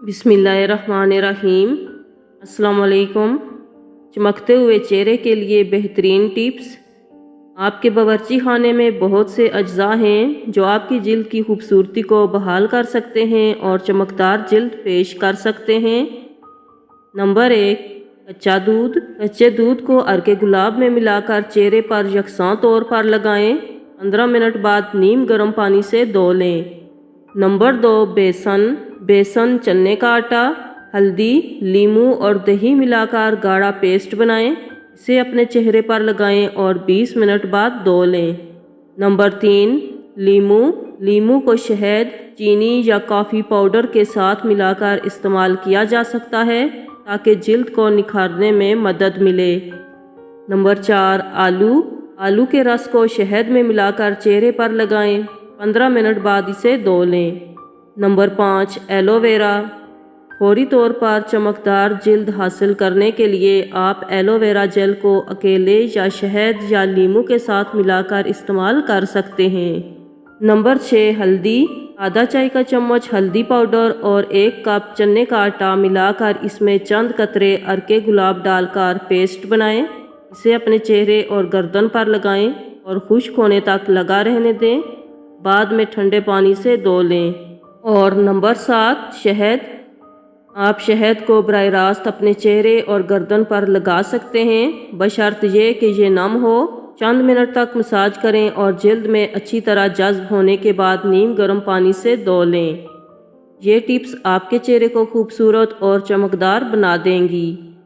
बिस्मिल्लाहिर्रहमानिर्रहीम। अस्सलाम वालेकुम। चमकते हुए चेहरे के लिए बेहतरीन टिप्स। आपके बावर्ची खाने में बहुत से अज्जा हैं जो आपकी जिल्द की खूबसूरती को बहाल कर सकते हैं और चमकदार जिल्द पेश कर सकते हैं। नंबर 1, कच्चा दूध। कच्चे दूध को अर्के गुलाब में मिलाकर चेहरे पर यकसां तौर पर लगाएं। 15 मिनट बाद नीम गर्म पानी से धो लें। नंबर 2, बेसन, चने का आटा, हल्दी, लीमू और दही मिलाकर गाढ़ा पेस्ट बनाएं। इसे अपने चेहरे पर लगाएं और 20 मिनट बाद धो लें। नंबर 3, लीमू को शहद, चीनी या कॉफ़ी पाउडर के साथ मिलाकर इस्तेमाल किया जा सकता है ताकि जिल्द को निखारने में मदद मिले। नंबर 4, आलू के रस को शहद में मिलाकर चेहरे पर लगाएं। 15 मिनट बाद इसे धो लें। Number 5, aloe vera. फौरी तौर पर चमकदार जिल्द हासिल करने के लिए आप एलोवेरा जेल को अकेले या शहद या लीमू के साथ मिलाकर इस्तेमाल कर सकते हैं। नंबर 6, हल्दी। आधा चाय का चम्मच हल्दी पाउडर और 1 कप चने का आटा मिलाकर इसमें चंद कतरे अर्के गुलाब डालकर पेस्ट बनाएं। इसे अपने चेहरे और गर्दन पर लगाएं और खुश्क होने तक लगा रहने दें। बाद में ठंडे पानी से धो लें। और नंबर 7, शहद। आप शहद को बराह रास्त अपने चेहरे और गर्दन पर लगा सकते हैं, बशर्त ये कि ये नम हो। चंद मिनट तक मसाज करें और जिल्द में अच्छी तरह जज्ब होने के बाद नीम गर्म पानी से धो लें। ये टिप्स आपके चेहरे को खूबसूरत और चमकदार बना देंगी।